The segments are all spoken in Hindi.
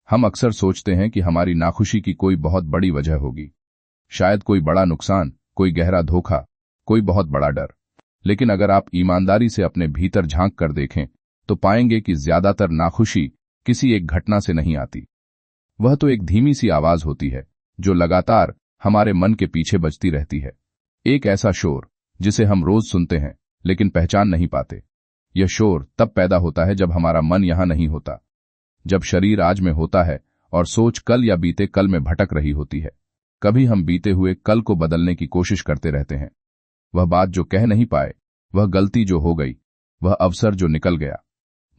हम अक्सर सोचते हैं कि हमारी नाखुशी की कोई बहुत बड़ी वजह होगी, शायद कोई बड़ा नुकसान, कोई गहरा धोखा, कोई बहुत बड़ा डर। लेकिन अगर आप ईमानदारी से अपने भीतर झांक कर देखें तो पाएंगे कि ज्यादातर नाखुशी किसी एक घटना से नहीं आती। वह तो एक धीमी सी आवाज होती है जो लगातार हमारे मन के पीछे बजती रहती है। एक ऐसा शोर जिसे हम रोज सुनते हैं लेकिन पहचान नहीं पाते। यह शोर तब पैदा होता है जब हमारा मन यहां नहीं होता, जब शरीर आज में होता है और सोच कल या बीते कल में भटक रही होती है। कभी हम बीते हुए कल को बदलने की कोशिश करते रहते हैं। वह बात जो कह नहीं पाए, वह गलती जो हो गई, वह अवसर जो निकल गया।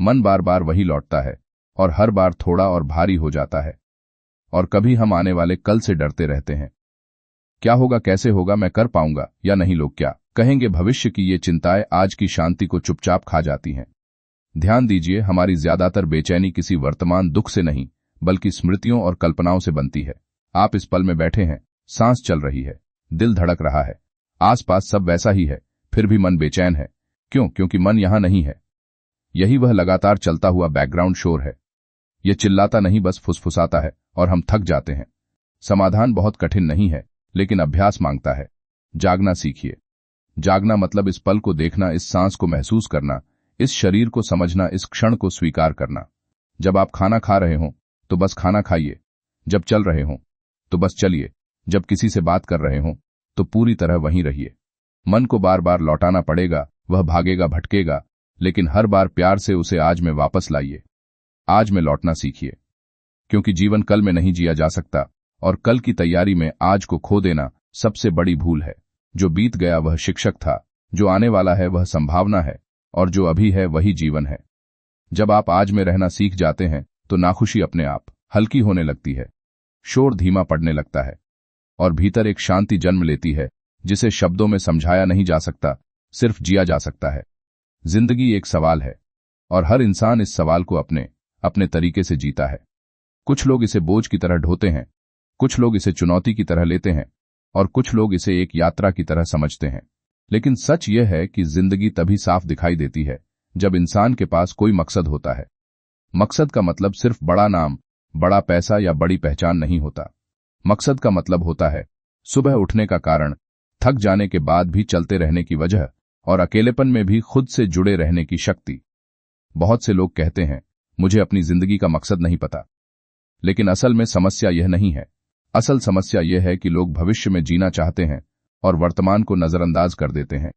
मन बार बार वही लौटता है और हर बार थोड़ा और भारी हो जाता है। और कभी हम आने वाले कल से डरते रहते हैं। क्या होगा, कैसे होगा, मैं कर पाऊंगा या नहीं, लोग क्या कहेंगे। भविष्य की ये चिंताएं आज की शांति को चुपचाप खा जाती हैं। ध्यान दीजिए, हमारी ज्यादातर बेचैनी किसी वर्तमान दुख से नहीं बल्कि स्मृतियों और कल्पनाओं से बनती है। आप इस पल में बैठे हैं, सांस चल रही है, दिल धड़क रहा है, आसपास सब वैसा ही है, फिर भी मन बेचैन है। क्यों? क्योंकि मन यहां नहीं है। यही वह लगातार चलता हुआ बैकग्राउंड शोर है। यह चिल्लाता नहीं, बस फुसफुसाता है और हम थक जाते हैं। समाधान बहुत कठिन नहीं है, लेकिन अभ्यास मांगता है। जागना सीखिए। जागना मतलब इस पल को देखना, इस सांस को महसूस करना, इस शरीर को समझना, इस क्षण को स्वीकार करना। जब आप खाना खा रहे हों तो बस खाना खाइए, जब चल रहे हों तो बस चलिए, जब किसी से बात कर रहे हों तो पूरी तरह वहीं रहिए। मन को बार बार लौटाना पड़ेगा, वह भागेगा, भटकेगा, लेकिन हर बार प्यार से उसे आज में वापस लाइए। आज में लौटना सीखिए, क्योंकि जीवन कल में नहीं जिया जा सकता और कल की तैयारी में आज को खो देना सबसे बड़ी भूल है। जो बीत गया वह शिक्षक था, जो आने वाला है वह संभावना है, और जो अभी है वही जीवन है। जब आप आज में रहना सीख जाते हैं तो नाखुशी अपने आप हल्की होने लगती है, शोर धीमा पड़ने लगता है और भीतर एक शांति जन्म लेती है जिसे शब्दों में समझाया नहीं जा सकता, सिर्फ जिया जा सकता है। जिंदगी एक सवाल है और हर इंसान इस सवाल को अपने अपने तरीके से जीता है। कुछ लोग इसे बोझ की तरह ढोते हैं, कुछ लोग इसे चुनौती की तरह लेते हैं और कुछ लोग इसे एक यात्रा की तरह समझते हैं। लेकिन सच यह है कि जिंदगी तभी साफ दिखाई देती है जब इंसान के पास कोई मकसद होता है। मकसद का मतलब सिर्फ बड़ा नाम, बड़ा पैसा या बड़ी पहचान नहीं होता। मकसद का मतलब होता है सुबह उठने का कारण, थक जाने के बाद भी चलते रहने की वजह और अकेलेपन में भी खुद से जुड़े रहने की शक्ति। बहुत से लोग कहते हैं, मुझे अपनी जिंदगी का मकसद नहीं पता। लेकिन असल में समस्या यह नहीं है। असल समस्या यह है कि लोग भविष्य में जीना चाहते हैं और वर्तमान को नजरअंदाज कर देते हैं।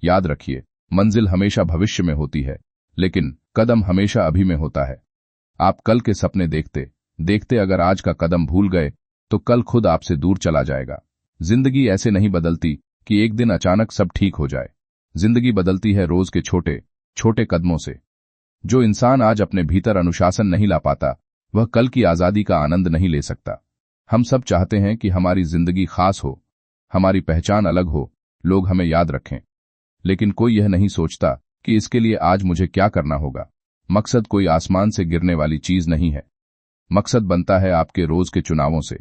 याद रखिए, मंजिल हमेशा भविष्य में होती है, लेकिन कदम हमेशा अभी में होता है। आप कल के सपने देखते देखते अगर आज का कदम भूल गए तो कल खुद आपसे दूर चला जाएगा। जिंदगी ऐसे नहीं बदलती कि एक दिन अचानक सब ठीक हो जाए। जिंदगी बदलती है रोज के छोटे छोटे कदमों से। जो इंसान आज अपने भीतर अनुशासन नहीं ला पाता, वह कल की आजादी का आनंद नहीं ले सकता। हम सब चाहते हैं कि हमारी जिंदगी खास हो, हमारी पहचान अलग हो, लोग हमें याद रखें। लेकिन कोई यह नहीं सोचता कि इसके लिए आज मुझे क्या करना होगा। मकसद कोई आसमान से गिरने वाली चीज नहीं है। मकसद बनता है आपके रोज के चुनावों से।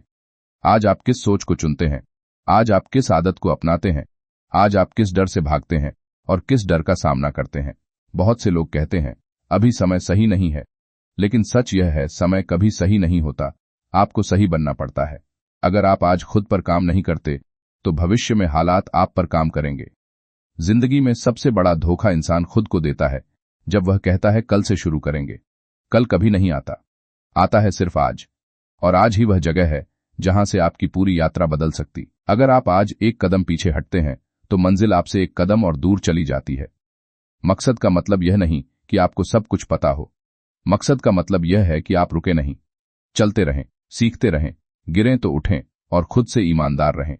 आज आप किस सोच को चुनते हैं, आज आप किस आदत को अपनाते हैं, आज आप किस डर से भागते हैं और किस डर का सामना करते हैं। बहुत से लोग कहते हैं अभी समय सही नहीं है, लेकिन सच यह है, समय कभी सही नहीं होता, आपको सही बनना पड़ता है। अगर आप आज खुद पर काम नहीं करते तो भविष्य में हालात आप पर काम करेंगे। जिंदगी में सबसे बड़ा धोखा इंसान खुद को देता है जब वह कहता है कल से शुरू करेंगे। कल कभी नहीं आता, आता है सिर्फ आज, और आज ही वह जगह है जहां से आपकी पूरी यात्रा बदल सकती। अगर आप आज एक कदम पीछे हटते हैं तो मंजिल आपसे एक कदम और दूर चली जाती है। मकसद का मतलब यह नहीं कि आपको सब कुछ पता हो। मकसद का मतलब यह है कि आप रुके नहीं, चलते रहें, सीखते रहें, गिरें तो उठें और खुद से ईमानदार रहें।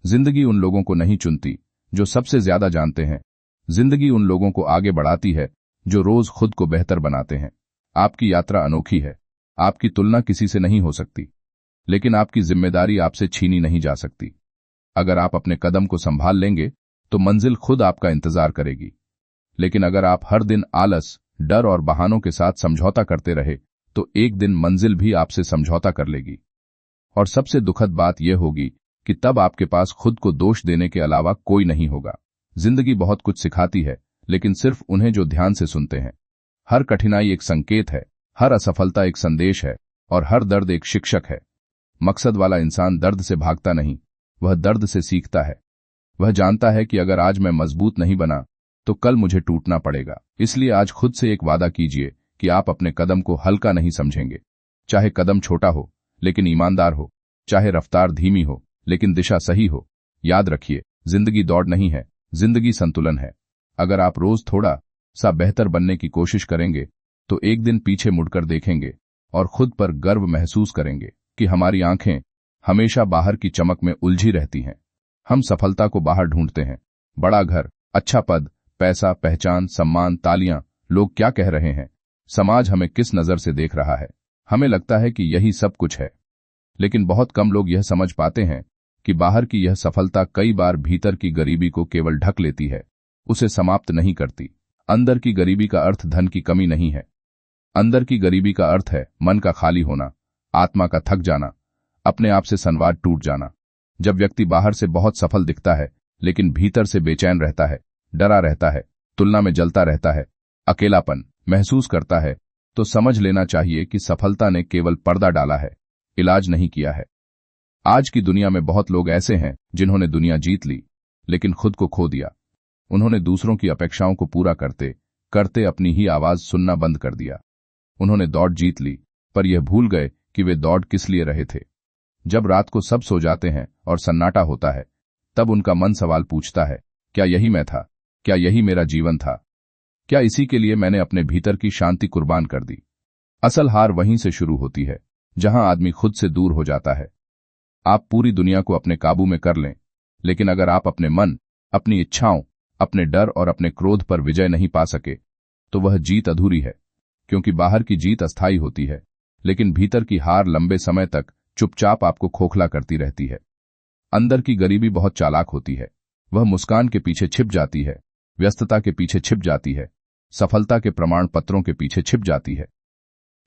जिंदगी उन लोगों को नहीं चुनती जो सबसे ज्यादा जानते हैं। जिंदगी उन लोगों को आगे बढ़ाती है जो रोज खुद को बेहतर बनाते हैं। आपकी यात्रा अनोखी है, आपकी तुलना किसी से नहीं हो सकती, लेकिन आपकी जिम्मेदारी आपसे छीनी नहीं जा सकती। अगर आप अपने कदम को संभाल लेंगे तो मंजिल खुद आपका इंतजार करेगी। लेकिन अगर आप हर दिन आलस, डर और बहानों के साथ समझौता करते रहे तो एक दिन मंजिल भी आपसे समझौता कर लेगी। और सबसे दुखद बात यह होगी कि तब आपके पास खुद को दोष देने के अलावा कोई नहीं होगा। जिंदगी बहुत कुछ सिखाती है, लेकिन सिर्फ उन्हें जो ध्यान से सुनते हैं। हर कठिनाई एक संकेत है, हर असफलता एक संदेश है, और हर दर्द एक शिक्षक है। मकसद वाला इंसान दर्द से भागता नहीं, वह दर्द से सीखता है। वह जानता है कि अगर आज मैं मजबूत नहीं बना तो कल मुझे टूटना पड़ेगा। इसलिए आज खुद से एक वादा कीजिए कि आप अपने कदम को हल्का नहीं समझेंगे। चाहे कदम छोटा हो लेकिन ईमानदार हो, चाहे रफ्तार धीमी हो लेकिन दिशा सही हो। याद रखिए, जिंदगी दौड़ नहीं है, जिंदगी संतुलन है। अगर आप रोज थोड़ा सा बेहतर बनने की कोशिश करेंगे तो एक दिन पीछे मुड़कर देखेंगे और खुद पर गर्व महसूस करेंगे कि हमारी आंखें हमेशा बाहर की चमक में उलझी रहती हैं। हम सफलता को बाहर ढूंढते हैं, बड़ा घर, अच्छा पद, पैसा, पहचान, सम्मान, तालियां। लोग क्या कह रहे हैं, समाज हमें किस नजर से देख रहा है। हमें लगता है कि यही सब कुछ है, लेकिन बहुत कम लोग यह समझ पाते हैं कि बाहर की यह सफलता कई बार भीतर की गरीबी को केवल ढक लेती है, उसे समाप्त नहीं करती। अंदर की गरीबी का अर्थ धन की कमी नहीं है। अंदर की गरीबी का अर्थ है मन का खाली होना, आत्मा का थक जाना, अपने आप से संवाद टूट जाना। जब व्यक्ति बाहर से बहुत सफल दिखता है लेकिन भीतर से बेचैन रहता है, डरा रहता है, तुलना में जलता रहता है, अकेलापन महसूस करता है, तो समझ लेना चाहिए कि सफलता ने केवल पर्दा डाला है, इलाज नहीं किया है। आज की दुनिया में बहुत लोग ऐसे हैं जिन्होंने दुनिया जीत ली लेकिन खुद को खो दिया। उन्होंने दूसरों की अपेक्षाओं को पूरा करते करते अपनी ही आवाज सुनना बंद कर दिया। उन्होंने दौड़ जीत ली पर यह भूल गए कि वे दौड़ किस लिए रहे थे। जब रात को सब सो जाते हैं और सन्नाटा होता है, तब उनका मन सवाल पूछता है, क्या यही मैं था? क्या यही मेरा जीवन था? क्या इसी के लिए मैंने अपने भीतर की शांति कुर्बान कर दी? असल हार वहीं से शुरू होती है जहां आदमी खुद से दूर हो जाता है। आप पूरी दुनिया को अपने काबू में कर लें, लेकिन अगर आप अपने मन, अपनी इच्छाओं, अपने डर और अपने क्रोध पर विजय नहीं पा सके तो वह जीत अधूरी है। क्योंकि बाहर की जीत अस्थायी होती है लेकिन भीतर की हार लंबे समय तक चुपचाप आपको खोखला करती रहती है। अंदर की गरीबी बहुत चालाक होती है। वह मुस्कान के पीछे छिप जाती है, व्यस्तता के पीछे छिप जाती है, सफलता के प्रमाण पत्रों के पीछे छिप जाती है।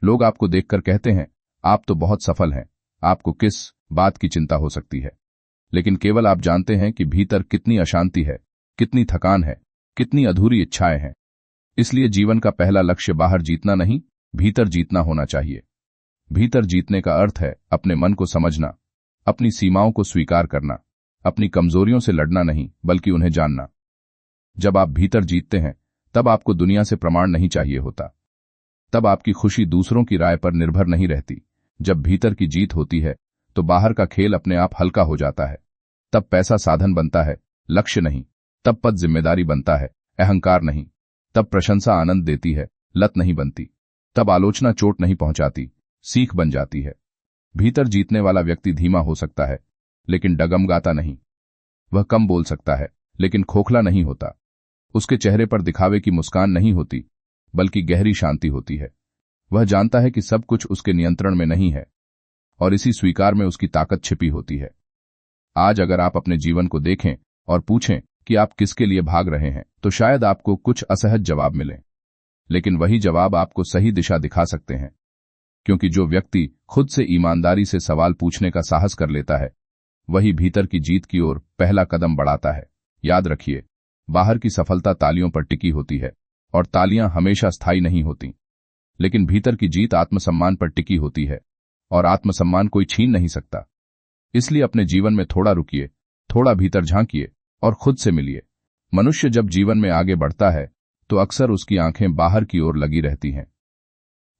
लोग आपको देखकर कहते हैं, आप तो बहुत सफल हैं, आपको किस बात की चिंता हो सकती है? लेकिन केवल आप जानते हैं कि भीतर कितनी अशांति है, कितनी थकान है, कितनी अधूरी इच्छाएं हैं। इसलिए जीवन का पहला लक्ष्य बाहर जीतना नहीं, भीतर जीतना होना चाहिए। भीतर जीतने का अर्थ है अपने मन को समझना, अपनी सीमाओं को स्वीकार करना, अपनी कमजोरियों से लड़ना नहीं बल्कि उन्हें जानना। जब आप भीतर जीतते हैं तब आपको दुनिया से प्रमाण नहीं चाहिए होता। तब आपकी खुशी दूसरों की राय पर निर्भर नहीं रहती। जब भीतर की जीत होती है तो बाहर का खेल अपने आप हल्का हो जाता है। तब पैसा साधन बनता है, लक्ष्य नहीं। तब पद जिम्मेदारी बनता है, अहंकार नहीं। तब प्रशंसा आनंद देती है, लत नहीं बनती। तब आलोचना चोट नहीं पहुंचाती, सीख बन जाती है। भीतर जीतने वाला व्यक्ति धीमा हो सकता है लेकिन डगमगाता नहीं। वह कम बोल सकता है लेकिन खोखला नहीं होता। उसके चेहरे पर दिखावे की मुस्कान नहीं होती बल्कि गहरी शांति होती है। वह जानता है कि सब कुछ उसके नियंत्रण में नहीं है और इसी स्वीकार में उसकी ताकत छिपी होती है। आज अगर आप अपने जीवन को देखें और पूछें कि आप किसके लिए भाग रहे हैं तो शायद आपको कुछ असहज जवाब मिले, लेकिन वही जवाब आपको सही दिशा दिखा सकते हैं। क्योंकि जो व्यक्ति खुद से ईमानदारी से सवाल पूछने का साहस कर लेता है वही भीतर की जीत की ओर पहला कदम बढ़ाता है। याद रखिए, बाहर की सफलता तालियों पर टिकी होती है और तालियां हमेशा स्थायी नहीं होती, लेकिन भीतर की जीत आत्मसम्मान पर टिकी होती है और आत्मसम्मान कोई छीन नहीं सकता। इसलिए अपने जीवन में थोड़ा रुकिए, थोड़ा भीतर झांकिए और खुद से मिलिए। मनुष्य जब जीवन में आगे बढ़ता है तो अक्सर उसकी आंखें बाहर की ओर लगी रहती हैं।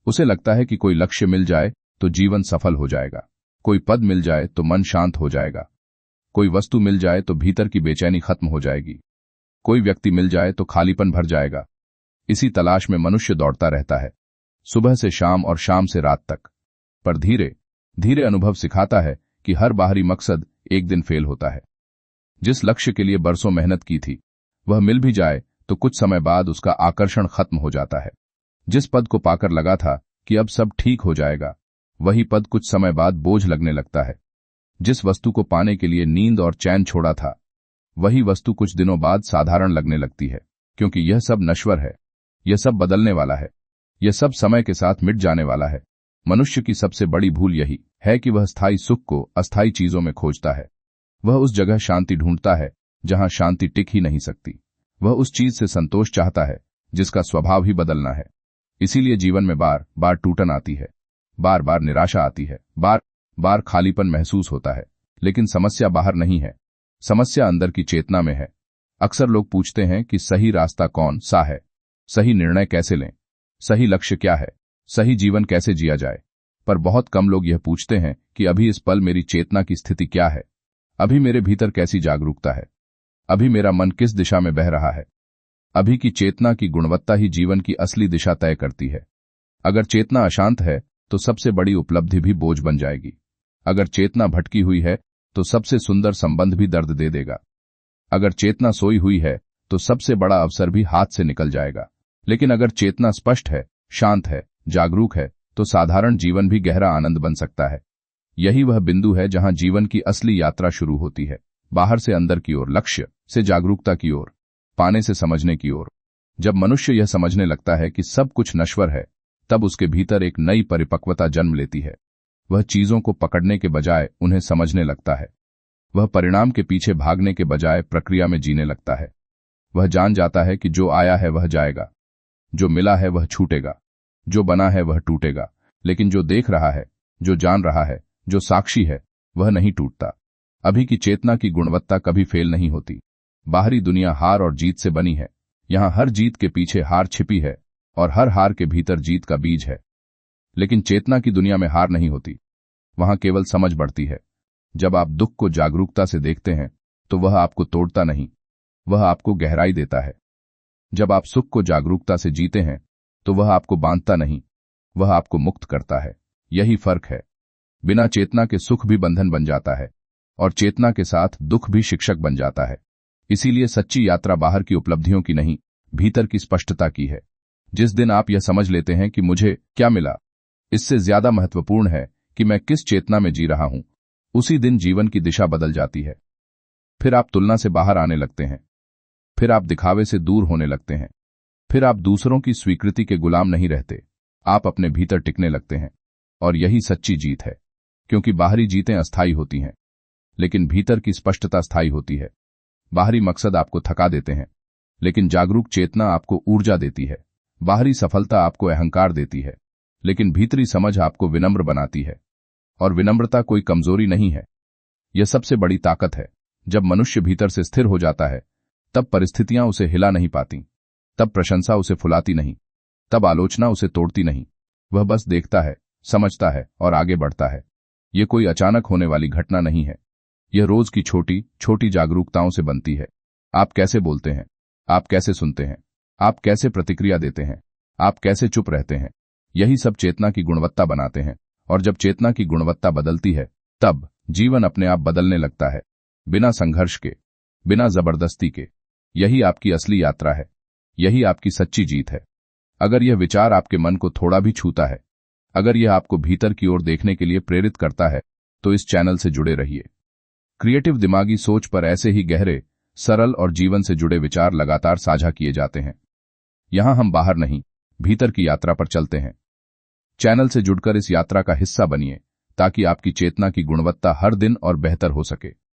उसे लगता है कि कोई लक्ष्य मिल जाए तो जीवन सफल हो जाएगा, कोई पद मिल जाए तो मन शांत हो जाएगा, कोई वस्तु मिल जाए तो भीतर की बेचैनी खत्म हो जाएगी, कोई व्यक्ति मिल जाए तो खालीपन भर जाएगा। इसी तलाश में मनुष्य दौड़ता रहता है, सुबह से शाम और शाम से रात तक। पर धीरे धीरे अनुभव सिखाता है कि हर बाहरी मकसद एक दिन फेल होता है। जिस लक्ष्य के लिए बरसों मेहनत की थी वह मिल भी जाए तो कुछ समय बाद उसका आकर्षण खत्म हो जाता है। जिस पद को पाकर लगा था कि अब सब ठीक हो जाएगा, वही पद कुछ समय बाद बोझ लगने लगता है। जिस वस्तु को पाने के लिए नींद और चैन छोड़ा था, वही वस्तु कुछ दिनों बाद साधारण लगने लगती है। क्योंकि यह सब नश्वर है, यह सब बदलने वाला है, यह सब समय के साथ मिट जाने वाला है। मनुष्य की सबसे बड़ी भूल यही है कि वह स्थायी सुख को अस्थायी चीजों में खोजता है। वह उस जगह शांति ढूंढता है जहां शांति टिक ही नहीं सकती। वह उस चीज से संतोष चाहता है जिसका स्वभाव ही बदलना है। इसीलिए जीवन में बार बार टूटन आती है। बार बार निराशा आती है, बार बार खालीपन महसूस होता है। लेकिन समस्या बाहर नहीं है, समस्या अंदर की चेतना में है। अक्सर लोग पूछते हैं कि सही रास्ता कौन सा है, सही निर्णय कैसे लें, सही लक्ष्य क्या है, सही जीवन कैसे जिया जाए। पर बहुत कम लोग यह पूछते हैं कि अभी इस पल मेरी चेतना की स्थिति क्या है, अभी मेरे भीतर कैसी जागरूकता है, अभी मेरा मन किस दिशा में बह रहा है। अभी की चेतना की गुणवत्ता ही जीवन की असली दिशा तय करती है। अगर चेतना अशांत है तो सबसे बड़ी उपलब्धि भी बोझ बन जाएगी। अगर चेतना भटकी हुई है तो सबसे सुंदर संबंध भी दर्द दे देगा। अगर चेतना सोई हुई है तो सबसे बड़ा अवसर भी हाथ से निकल जाएगा। लेकिन अगर चेतना स्पष्ट है, शांत है, जागरूक है, तो साधारण जीवन भी गहरा आनंद बन सकता है। यही वह बिंदु है जहां जीवन की असली यात्रा शुरू होती है, बाहर से अंदर की ओर, लक्ष्य से जागरूकता की ओर, पाने से समझने की ओर। जब मनुष्य यह समझने लगता है कि सब कुछ नश्वर है, तब उसके भीतर एक नई परिपक्वता जन्म लेती है। वह चीजों को पकड़ने के बजाय उन्हें समझने लगता है। वह परिणाम के पीछे भागने के बजाय प्रक्रिया में जीने लगता है। वह जान जाता है कि जो आया है वह जाएगा, जो मिला है वह छूटेगा, जो बना है वह टूटेगा, लेकिन जो देख रहा है, जो जान रहा है, जो साक्षी है, वह नहीं टूटता। अभी की चेतना की गुणवत्ता कभी फेल नहीं होती। बाहरी दुनिया हार और जीत से बनी है। यहां हर जीत के पीछे हार छिपी है और हर हार के भीतर जीत का बीज है। लेकिन चेतना की दुनिया में हार नहीं होती, वहां केवल समझ बढ़ती है। जब आप दुख को जागरूकता से देखते हैं तो वह आपको तोड़ता नहीं, वह आपको गहराई देता है। जब आप सुख को जागरूकता से जीते हैं तो वह आपको बांधता नहीं, वह आपको मुक्त करता है। यही फर्क है। बिना चेतना के सुख भी बंधन बन जाता है और चेतना के साथ दुख भी शिक्षक बन जाता है। इसीलिए सच्ची यात्रा बाहर की उपलब्धियों की नहीं, भीतर की स्पष्टता की है। जिस दिन आप यह समझ लेते हैं कि मुझे क्या मिला, इससे ज्यादा महत्वपूर्ण है कि मैं किस चेतना में जी रहा हूं, उसी दिन जीवन की दिशा बदल जाती है। फिर आप तुलना से बाहर आने लगते हैं, फिर आप दिखावे से दूर होने लगते हैं, फिर आप दूसरों की स्वीकृति के गुलाम नहीं रहते, आप अपने भीतर टिकने लगते हैं। और यही सच्ची जीत है, क्योंकि बाहरी जीतें अस्थायी होती हैं, लेकिन भीतर की स्पष्टता स्थायी होती है। बाहरी मकसद आपको थका देते हैं, लेकिन जागरूक चेतना आपको ऊर्जा देती है। बाहरी सफलता आपको अहंकार देती है, लेकिन भीतरी समझ आपको विनम्र बनाती है। और विनम्रता कोई कमजोरी नहीं है, यह सबसे बड़ी ताकत है। जब मनुष्य भीतर से स्थिर हो जाता है, तब परिस्थितियां उसे हिला नहीं पाती, तब प्रशंसा उसे फुलाती नहीं, तब आलोचना उसे तोड़ती नहीं। वह बस देखता है, समझता है और आगे बढ़ता है। यह कोई अचानक होने वाली घटना नहीं है, यह रोज की छोटी छोटी जागरूकताओं से बनती है। आप कैसे बोलते हैं, आप कैसे सुनते हैं, आप कैसे प्रतिक्रिया देते हैं, आप कैसे चुप रहते हैं, यही सब चेतना की गुणवत्ता बनाते हैं। और जब चेतना की गुणवत्ता बदलती है, तब जीवन अपने आप बदलने लगता है, बिना संघर्ष के, बिना जबरदस्ती के। यही आपकी असली यात्रा है, यही आपकी सच्ची जीत है। अगर यह विचार आपके मन को थोड़ा भी छूता है, अगर यह आपको भीतर की ओर देखने के लिए प्रेरित करता है, तो इस चैनल से जुड़े रहिए। क्रिएटिव दिमागी सोच पर ऐसे ही गहरे, सरल और जीवन से जुड़े विचार लगातार साझा किए जाते हैं। यहां हम बाहर नहीं, भीतर की यात्रा पर चलते हैं। चैनल से जुड़कर इस यात्रा का हिस्सा बनिए, ताकि आपकी चेतना की गुणवत्ता हर दिन और बेहतर हो सके।